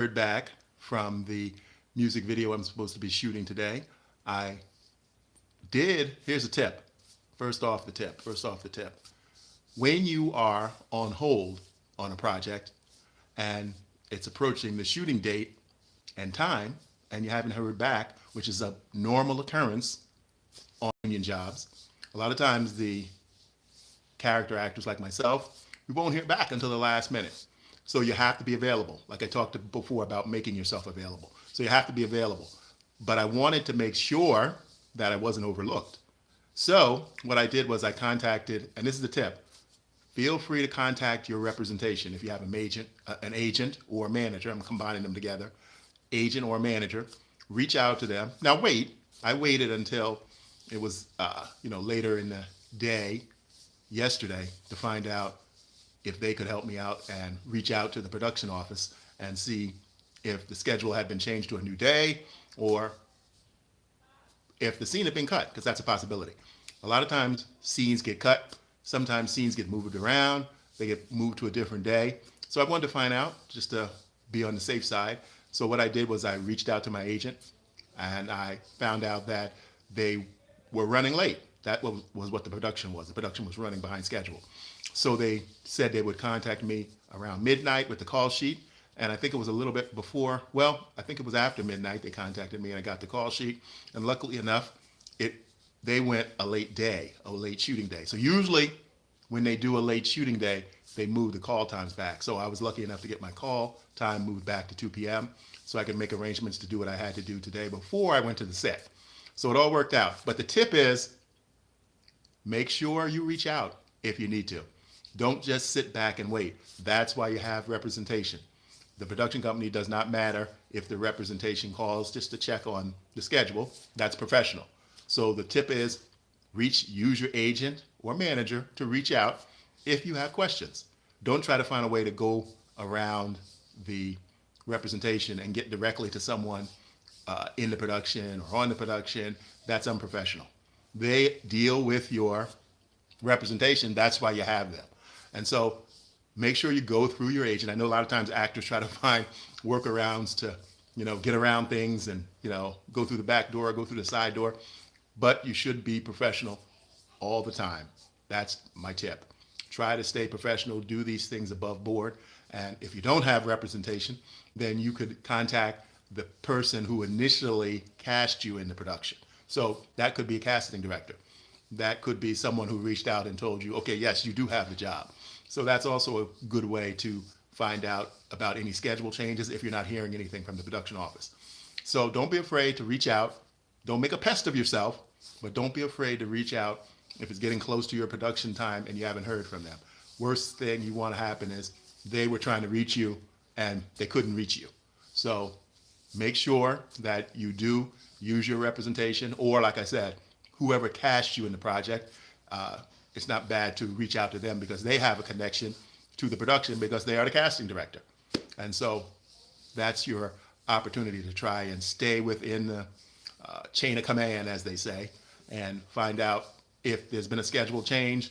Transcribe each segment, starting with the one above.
heard back from the music video I'm supposed to be shooting today. I did. Here's a tip. First off the tip. When you are on hold on a project and it's approaching the shooting date and time and you haven't heard back, which is a normal occurrence on union jobs, a lot of times the character actors like myself, we won't hear back until the last minute. So you have to be available. Like I talked before about making yourself available. So you have to be available. But I wanted to make sure that I wasn't overlooked. So what I did was I contacted, and this is the tip, feel free to contact your representation if you have an agent or a manager. I'm combining them together. Agent or manager, reach out to them. Now wait. I waited until it was later in the day yesterday to find out if they could help me out and reach out to the production office and see if the schedule had been changed to a new day or if the scene had been cut, because that's a possibility. A lot of times scenes get cut, sometimes scenes get moved around, they get moved to a different day. So I wanted to find out just to be on the safe side. So what I did was I reached out to my agent and I found out that they were running late. That was what the production was. The production was running behind schedule. So they said they would contact me around midnight with the call sheet. And I think it was a little bit before, well, I think it was after midnight they contacted me and I got the call sheet. And luckily enough, they went a late shooting day. So usually when they do a late shooting day, they move the call times back. So I was lucky enough to get my call time moved back to 2 p.m. so I could make arrangements to do what I had to do today before I went to the set. So it all worked out. But the tip is make sure you reach out if you need to. Don't just sit back and wait. That's why you have representation. The production company does not matter if the representation calls just to check on the schedule. That's professional. So the tip is use your agent or manager to reach out if you have questions. Don't try to find a way to go around the representation and get directly to someone in the production or on the production. That's unprofessional. They deal with your representation. That's why you have them. And so make sure you go through your agent. I know a lot of times actors try to find workarounds to, get around things and, go through the back door, go through the side door. But you should be professional all the time. That's my tip. Try to stay professional, do these things above board. And if you don't have representation, then you could contact the person who initially cast you in the production. So that could be a casting director. That could be someone who reached out and told you, okay, yes, you do have the job. So that's also a good way to find out about any schedule changes if you're not hearing anything from the production office. So don't be afraid to reach out. Don't make a pest of yourself, but don't be afraid to reach out if it's getting close to your production time and you haven't heard from them. Worst thing you want to happen is they were trying to reach you and they couldn't reach you. So make sure that you do use your representation, or like I said, whoever cast you in the project, it's not bad to reach out to them because they have a connection to the production because they are the casting director. And so that's your opportunity to try and stay within the chain of command, as they say, and find out if there's been a schedule change,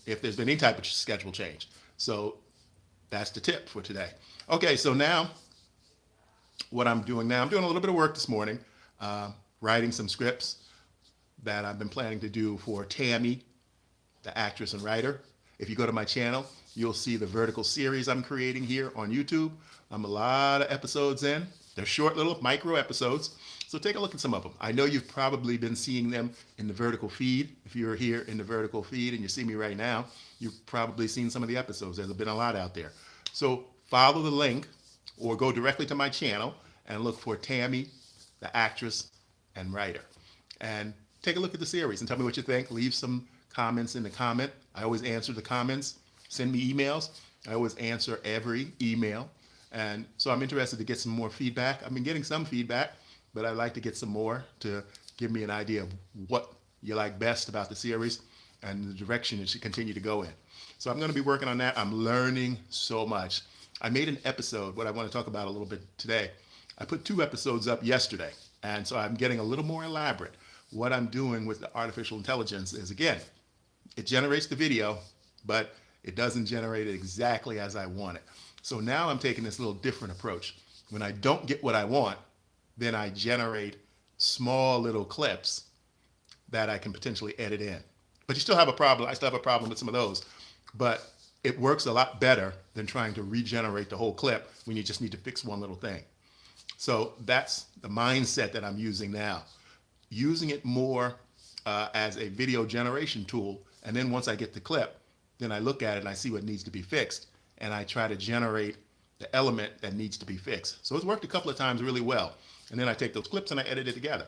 if there's been any type of schedule change. So that's the tip for today. Okay, so now what I'm doing now, I'm doing a little bit of work this morning, writing some scripts that I've been planning to do for Tammy, the actress and writer. If you go to my channel, you'll see the vertical series I'm creating here on YouTube. I'm a lot of episodes in. They're short little micro episodes. So take a look at some of them. I know you've probably been seeing them in the vertical feed. If you're here in the vertical feed and you see me right now, you've probably seen some of the episodes. There's been a lot out there. So follow the link or go directly to my channel and look for Tammy, the actress and writer. And take a look at the series and tell me what you think. Leave some comments in the comment. I always answer the comments. Send me emails. I always answer every email. And so I'm interested to get some more feedback. I've been getting some feedback, but I'd like to get some more to give me an idea of what you like best about the series and the direction it should continue to go in. So I'm going to be working on that. I'm learning so much. I made an episode, what I want to talk about a little bit today. I put 2 episodes up yesterday, and so I'm getting a little more elaborate. What I'm doing with the artificial intelligence is, again, it generates the video, but it doesn't generate it exactly as I want it. So now I'm taking this little different approach. When I don't get what I want, then I generate small little clips that I can potentially edit in. But you still have a problem. I still have a problem with some of those. But it works a lot better than trying to regenerate the whole clip when you just need to fix one little thing. So that's the mindset that I'm using now. Using it more as a video generation tool. And then once I get the clip, then I look at it and I see what needs to be fixed. And I try to generate the element that needs to be fixed. So it's worked a couple of times really well. And then I take those clips and I edit it together.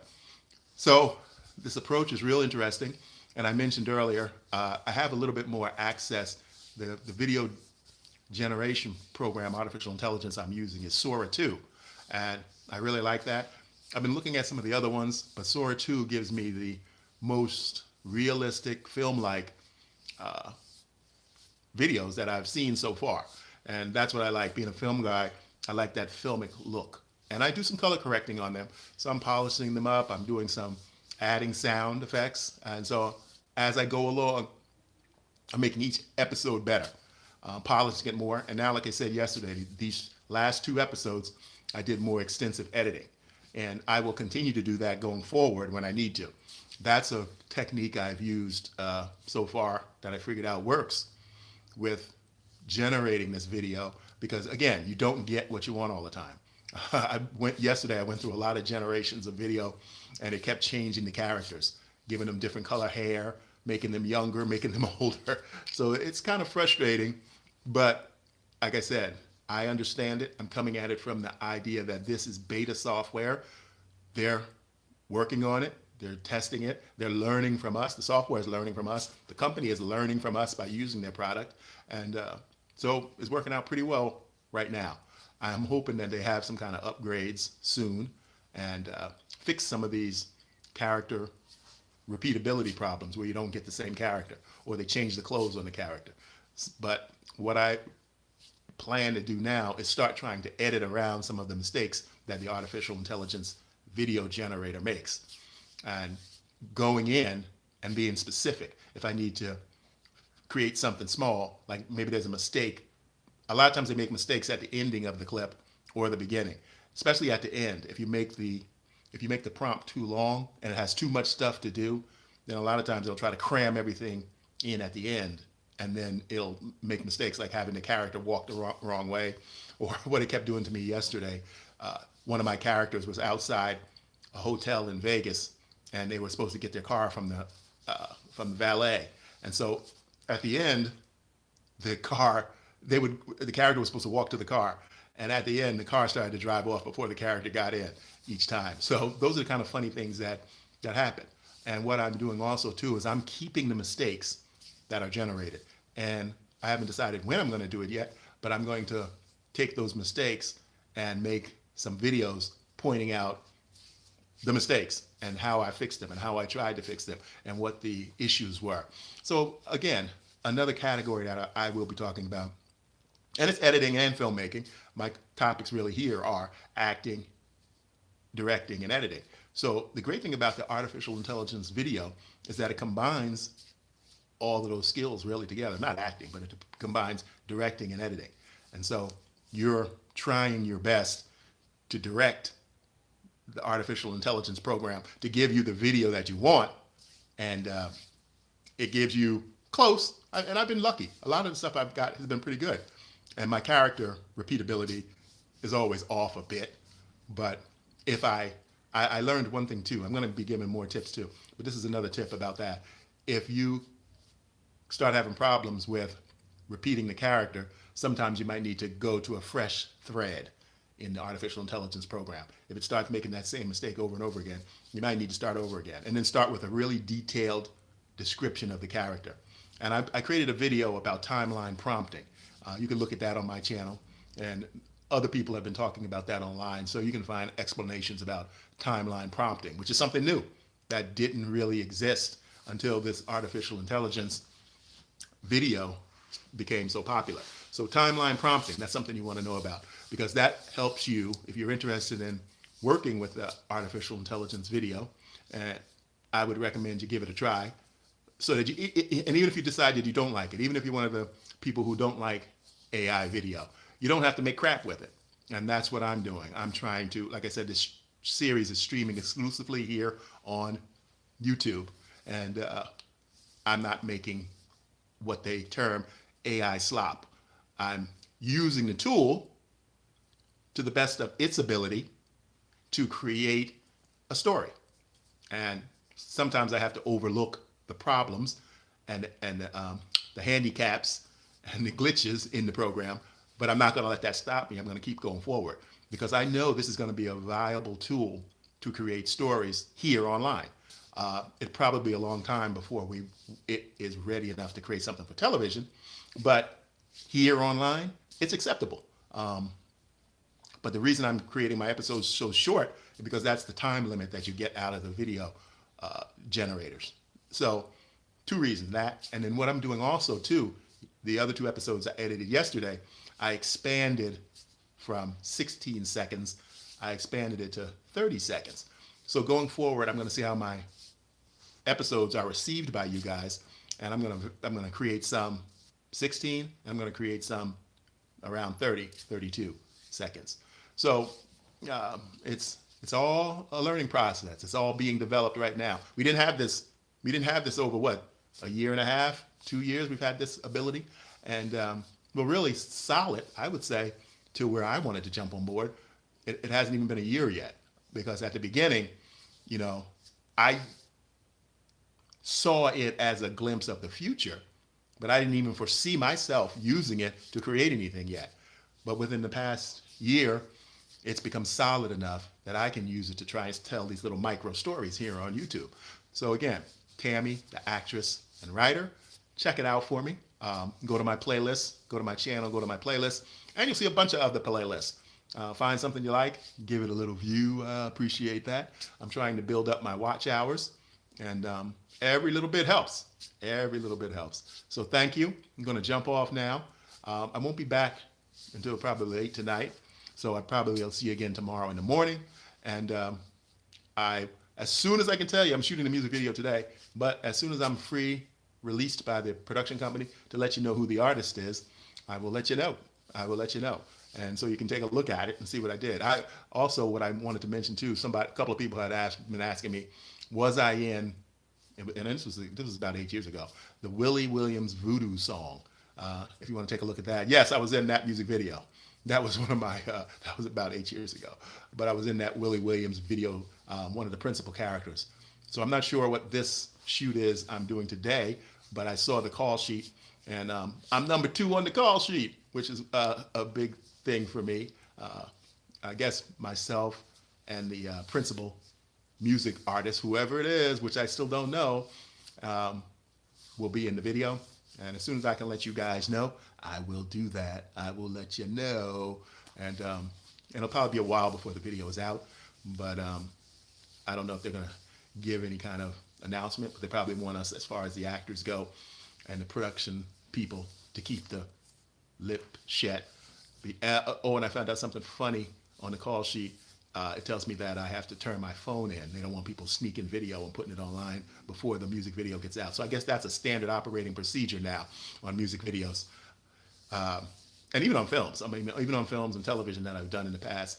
So this approach is real interesting. And I mentioned earlier, I have a little bit more access. The video generation program, artificial intelligence I'm using is Sora 2. And I really like that. I've been looking at some of the other ones, but Sora 2 gives me the most realistic film-like videos that I've seen so far. And that's what I like. Being a film guy, I like that filmic look. And I do some color correcting on them. So I'm polishing them up. I'm doing some adding sound effects. And so as I go along, I'm making each episode better, polishing it more. And now, like I said yesterday, these last 2 episodes, I did more extensive editing. And I will continue to do that going forward when I need to. That's a technique I've used so far that I figured out works with generating this video, because again, you don't get what you want all the time. Yesterday I went through a lot of generations of video, and it kept changing the characters, giving them different color hair, making them younger, making them older. So it's kind of frustrating, but like I said, I understand it. I'm coming at it from the idea that this is beta software. They're working on it. They're testing it. They're learning from us. The software is learning from us. The company is learning from us by using their product. And so it's working out pretty well right now. I'm hoping that they have some kind of upgrades soon and fix some of these character repeatability problems where you don't get the same character or they change the clothes on the character. But what I plan to do now is start trying to edit around some of the mistakes that the artificial intelligence video generator makes, and going in and being specific. If I need to create something small, like maybe there's a mistake. A lot of times they make mistakes at the ending of the clip or the beginning, especially at the end. If you make the prompt too long and it has too much stuff to do, then a lot of times they'll try to cram everything in at the end, and then it'll make mistakes like having the character walk the wrong way, or what it kept doing to me yesterday. One of my characters was outside a hotel in Vegas, and they were supposed to get their car from the valet. And so at the end, the character was supposed to walk to the car, and at the end, the car started to drive off before the character got in each time. So those are the kind of funny things that happen. And what I'm doing also too is I'm keeping the mistakes that are generated. And I haven't decided when I'm going to do it yet, but I'm going to take those mistakes and make some videos pointing out the mistakes and how I fixed them and how I tried to fix them and what the issues were. So again, another category that I will be talking about, and it's editing and filmmaking. My topics really here are acting, directing, and editing. So the great thing about the artificial intelligence video is that it combines all of those skills really together. Not acting, but it combines directing and editing. And so you're trying your best to direct the artificial intelligence program to give you the video that you want, and it gives you close. And I've been lucky. A lot of the stuff I've got has been pretty good. And my character repeatability is always off a bit. But if I learned one thing too, I'm going to be giving more tips too, but this is another tip about that. If you start having problems with repeating the character, sometimes you might need to go to a fresh thread in the artificial intelligence program. If it starts making that same mistake over and over again, you might need to start over again, and then start with a really detailed description of the character. And I created a video about timeline prompting. You can look at that on my channel, and other people have been talking about that online, so you can find explanations about timeline prompting, which is something new that didn't really exist until this artificial intelligence video became so popular. So timeline prompting, that's something you want to know about, because that helps you if you're interested in working with the artificial intelligence video. And I would recommend you give it a try, so that and even if you decide that you don't like it, even if you're one of the people who don't like AI video, You don't have to make crap with it. And that's what I'm doing. I'm trying to, like I said, this series is streaming exclusively here on YouTube. And I'm not making what they term AI slop. I'm using the tool to the best of its ability to create a story. And sometimes I have to overlook the problems and the handicaps and the glitches in the program, but I'm not going to let that stop me. I'm going to keep going forward because I know this is going to be a viable tool to create stories here online. It'll probably be a long time before it is ready enough to create something for television, but here online, it's acceptable. But the reason I'm creating my episodes so short is because that's the time limit that you get out of the video generators. So 2 reasons, that, and then what I'm doing also too, the other 2 episodes I edited yesterday, I expanded from 16 seconds, I expanded it to 30 seconds. So going forward, I'm going to see how my episodes are received by you guys, and I'm going to create some 16, and I'm going to create some around 30, 32 seconds. So it's all a learning process. It's all being developed right now. We didn't have this over what, a year and a half, 2 years. We've had this ability, and we're really solid, I would say, to where I wanted to jump on board. It hasn't even been a year yet, because at the beginning, I saw it as a glimpse of the future, but I didn't even foresee myself using it to create anything yet. But within the past year, it's become solid enough that I can use it to try and tell these little micro stories here on YouTube. So again, Tammy, the actress and writer, check it out for me. Go to my playlist, go to my channel, go to my playlist, and you'll see a bunch of other playlists. Find something you like, give it a little view. Appreciate that. I'm trying to build up my watch hours, and every little bit helps. Every little bit helps. So thank you. I'm going to jump off now. I won't be back until probably late tonight, so I probably will see you again tomorrow in the morning. And as soon as I can tell you, I'm shooting a music video today, but as soon as I'm free, released by the production company to let you know who the artist is, I will let you know. I will let you know. And so you can take a look at it and see what I did. I also, what I wanted to mention too, a couple of people had been asking me, was I in, and this was about 8 years ago, the Willie Williams Voodoo song. If you want to take a look at that. Yes, I was in that music video. That was one of my, that was about 8 years ago. But I was in that Willie Williams video, one of the principal characters. So I'm not sure what this shoot is I'm doing today, but I saw the call sheet, and I'm number 2 on the call sheet, which is a big thing for me. I guess myself and the principal music artist, whoever it is, which I still don't know, will be in the video. And as soon as I can let you guys know, I will do that. I will let you know. And it'll probably be a while before the video is out, but I don't know if they're going to give any kind of announcement, but they probably want us, as far as the actors go and the production people, to keep the lip shut. And I found out something funny on the call sheet. It tells me that I have to turn my phone in. They don't want people sneaking video and putting it online before the music video gets out. So I guess that's a standard operating procedure now on music videos. And even on films. I mean, even on films and television that I've done in the past,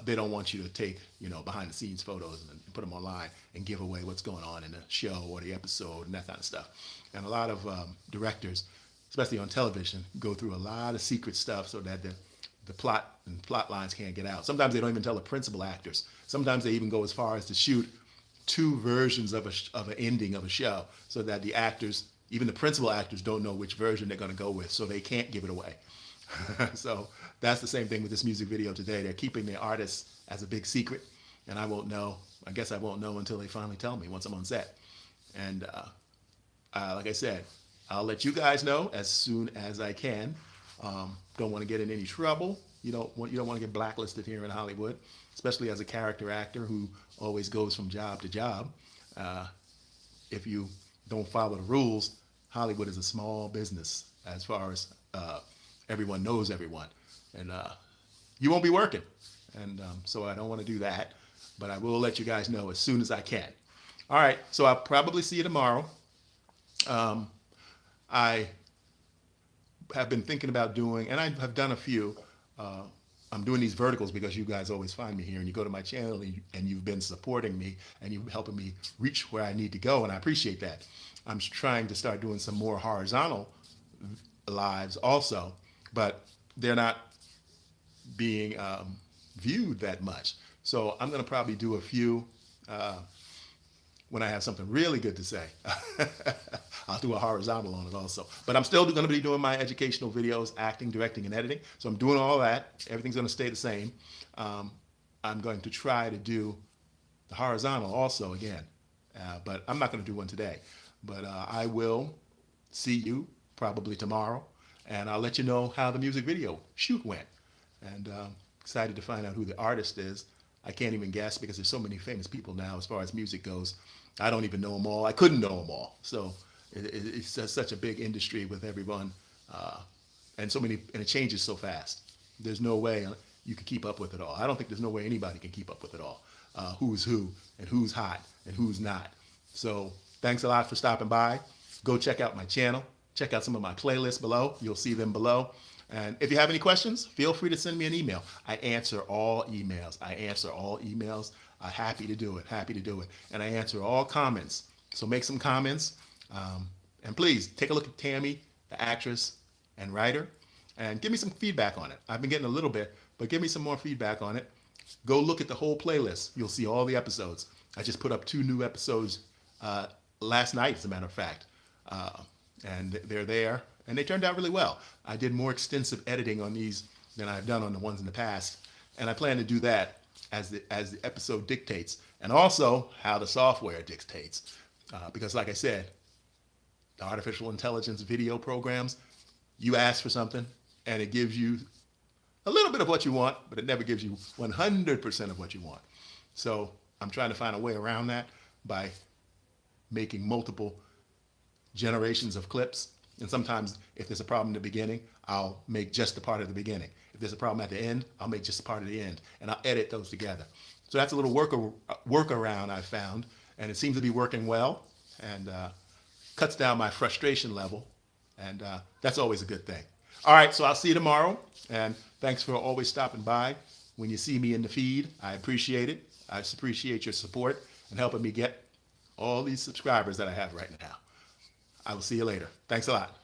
they don't want you to take, behind the scenes photos and put them online and give away what's going on in the show or the episode and that kind of stuff. And a lot of directors, especially on television, go through a lot of secret stuff so that the plot and plot lines can't get out. Sometimes they don't even tell the principal actors. Sometimes they even go as far as to shoot 2 versions of an ending of a show so that the actors, even the principal actors, don't know which version they're going to go with, so they can't give it away. So that's the same thing with this music video today. They're keeping the artists as a big secret, and I won't know. I guess I won't know until they finally tell me once I'm on set. And like I said, I'll let you guys know as soon as I can. Don't want to get in any trouble. You don't want to get blacklisted here in Hollywood, especially as a character actor who always goes from job to job. If you don't follow the rules, Hollywood is a small business as far as everyone knows everyone, and you won't be working. And so I don't want to do that, but I will let you guys know as soon as I can. All right, so I'll probably see you tomorrow. I have been thinking about doing, and I have done a few. Uh, I'm doing these verticals because you guys always find me here, and you go to my channel, and you've been supporting me, and you've helping me reach where I need to go, and I appreciate that. I'm trying to start doing some more horizontal lives also, but they're not being viewed that much. So I'm going to probably do a few uh, when I have something really good to say. I'll do a horizontal on it also. But I'm still going to be doing my educational videos, acting, directing, and editing. So I'm doing all that. Everything's going to stay the same. Um, I'm going to try to do the horizontal also again. But I'm not going to do one today. But I will see you probably tomorrow. And I'll let you know how the music video shoot went. And excited to find out who the artist is. I can't even guess because there's so many famous people now as far as music goes. I don't even know them all. I couldn't know them all. So it's just such a big industry with everyone, and so many, and it changes so fast. There's no way you can keep up with it all. I don't think there's no way anybody can keep up with it all. Who's who and who's hot and who's not. So thanks a lot for stopping by. Go check out my channel. Check out some of my playlists below. You'll see them below. And if you have any questions, feel free to send me an email. I answer all emails. I'm happy to do it. Happy to do it. And I answer all comments. So make some comments. And please take a look at Tammy, the actress and writer, and give me some feedback on it. I've been getting a little bit, but give me some more feedback on it. Go look at the whole playlist. You'll see all the episodes. I just put up 2 new episodes last night, as a matter of fact. And they're there, and they turned out really well. I did more extensive editing on these than I've done on the ones in the past, and I plan to do that as the episode dictates, and also how the software dictates. Because like I said, the artificial intelligence video programs, you ask for something, and it gives you a little bit of what you want, but it never gives you 100% of what you want. So I'm trying to find a way around that by making multiple generations of clips. And sometimes if there's a problem in the beginning, I'll make just the part of the beginning. If there's a problem at the end, I'll make just the part of the end, and I'll edit those together. So that's a little workaround I found, and it seems to be working well, and cuts down my frustration level, and that's always a good thing. All right, so I'll see you tomorrow, and thanks for always stopping by. When you see me in the feed, I appreciate it. I appreciate your support and helping me get all these subscribers that I have right now. I will see you later. Thanks a lot.